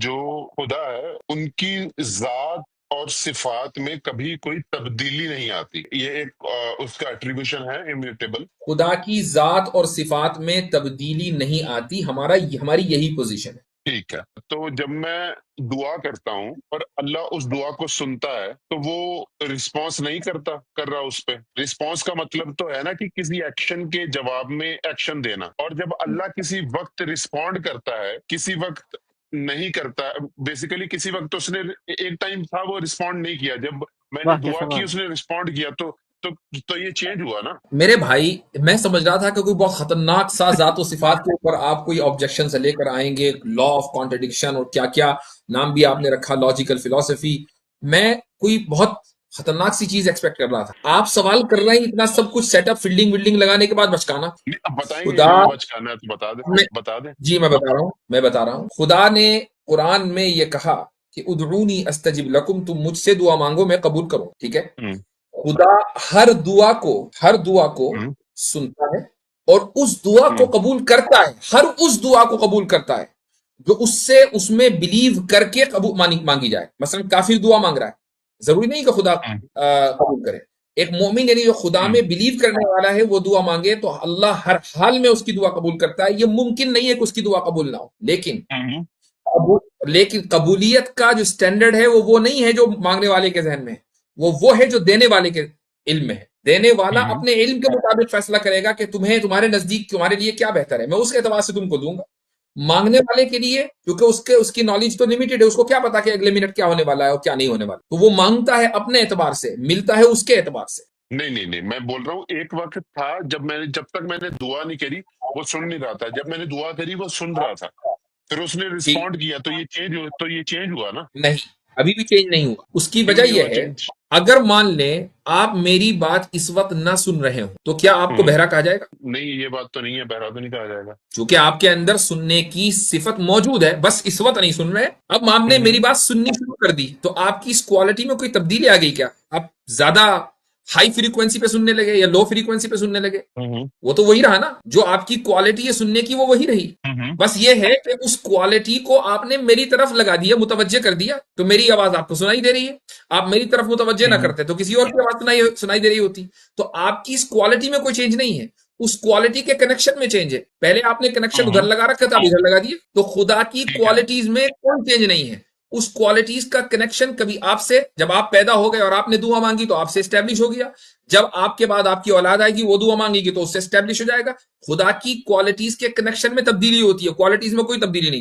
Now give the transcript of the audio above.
जो खुदा है उनकी जात और सिफात में कभी कोई तब्दीली नहीं आती। ये एक उसका एट्रीब्यूशन है, इम्यूटेबल। खुदा की जात और सिफात में तब्दीली नहीं आती, हमारी यही पोजीशन है। ठीक है, तो जब मैं दुआ करता हूँ और अल्लाह उस दुआ को सुनता है, तो वो रिस्पॉन्स नहीं कर रहा उस पे। रिस्पॉन्स का मतलब तो है ना कि किसी एक्शन के जवाब में एक्शन देना। और जब अल्लाह किसी वक्त रिस्पॉन्ड करता है, किसी वक्त नहीं करता। बेसिकली किसी वक्त तो उसने, एक टाइम था वो रिस्पॉन्ड नहीं किया, जब मैंने वाह क्या दुआ की सवाल। उसने रिस्पॉन्ड किया, तो तो ये चेंज हुआ ना। मेरे भाई, मैं समझ रहा था कि कोई बहुत खतरनाक सा जात और सिफात के ऊपर आप कोई ऑब्जेक्शन से लेकर आएंगे, लॉ ऑफ कॉन्ट्रडिक्शन और क्या क्या नाम भी आपने रखा, लॉजिकल फिलोसफी। मैं कोई बहुत खतरनाक सी चीज एक्सपेक्ट कर रहा था। आप सवाल कर रहे हैं इतना सब कुछ सेटअप, फील्डिंग विल्डिंग लगाने के बाद बचकाना। नहीं, अब बताएंगे, खुदा जो बचकाना है तो बता दे, ने बता दे। जी मैं बता रहा हूं। खुदा ने कुरान में ये कहा कि उदऊनी अस्तजिब लकुम, तुम मुझसे दुआ मांगो मैं कबूल करूं। ठीक है। हम्म। खुदा हर दुआ को हम्म। सुनता है और उस दुआ को हम्म। कबूल करता है। हर उस दुआ को कबूल करता है जो उससे उसमें बिलीव करके कबूल मांगी जाए। मसलन काफिर दुआ मांग रहा है, जरूरी नहीं कि खुदा हम्म। कबूल करे। एक मोमिन यानी जो खुदा हम्म। में बिलीव करने वाला है वो दुआ मांगे तो अल्लाह हर हाल में उसकी दुआ कबूल करता है। ये मुमकिन नहीं है कि उसकी दुआ कबूल ना हो, लेकिन हम्म। कबूलियत का जो स्टैंडर्ड है वो नहीं है जो मांगने वाले के जहन में है। वो है जो देने वाले के इल्म में है। देने वाला हम्म। अपने इल्म के मुताबिक फैसला करेगा कि तुम्हें तुम्हारे नजदीक तुम्हारे लिए क्या बेहतर है, मैं उसके एतबार से तुमको दूंगा। मांगने वाले के लिए, क्योंकि उसकी नॉलेज तो लिमिटेड है, उसको क्या पता कि अगले मिनट क्या होने वाला है और क्या नहीं होने वाला, तो वो मांगता है अपने एतबार से, मिलता है उसके एतबार से। नहीं नहीं नहीं, मैं बोल रहा हूँ एक वक्त था जब तक मैंने दुआ नहीं करी वो सुन नहीं रहा था, जब मैंने दुआ करी वो सुन रहा था, फिर उसने ठीक, रिस्पॉन्ड किया, तो ये चेंज हुआ ना। नहीं, अभी भी चेंज नहीं हुआ। उसकी क्यों वजह नहीं हुआ यह है, चेंज? अगर मान लें आप मेरी बात इस वक्त ना सुन रहे हो तो क्या आपको हम्म। बहरा कहा जाएगा? नहीं, ये बात तो नहीं है, बहरा तो नहीं कहा जाएगा। क्योंकि आपके अंदर सुनने की सिफत मौजूद है, बस इस वक्त नहीं सुन रहे। अब आपने हम्म। मेरी बात सुननी शुरू कर दी तो आपकी इस क्वालिटी में कोई तब्दीली आ गई क्या? आप ज्यादा हाई फ्रीक्वेंसी पे सुनने लगे या लो फ्रीक्वेंसी पे सुनने लगे? हम्म। वो तो वही रहा ना, जो आपकी क्वालिटी है सुनने की वो वही रही। हम्म। बस ये है कि उस क्वालिटी को आपने मेरी तरफ लगा दिया, मुतवज्जे कर दिया, तो मेरी आवाज आपको सुनाई दे रही है। आप मेरी तरफ मुतवज्जे ना हम्म। करते तो किसी और की आवाज सुनाई दे रही होती। तो आपकी इस क्वालिटी में कोई चेंज नहीं है, उस क्वालिटी के कनेक्शन में चेंज है। पहले आपने कनेक्शन उधर हम्म। लगा रखा था, आप इधर लगा दिए। तो खुदा की ठीक है। क्वालिटीज में कोई चेंज नहीं है। उस क्वालिटीज का कनेक्शन कभी आपसे, जब आप पैदा हो गए और आपने दुआ मांगी तो आपसे स्टैब्लिश हो गया। जब आपके बाद आपकी औलाद आएगी वो दुआ मांगेगी तो उससे स्टैब्लिश हो जाएगा। खुदा की क्वालिटीज के कनेक्शन में तब्दीली होती है, क्वालिटीज में कोई तब्दीली नहीं।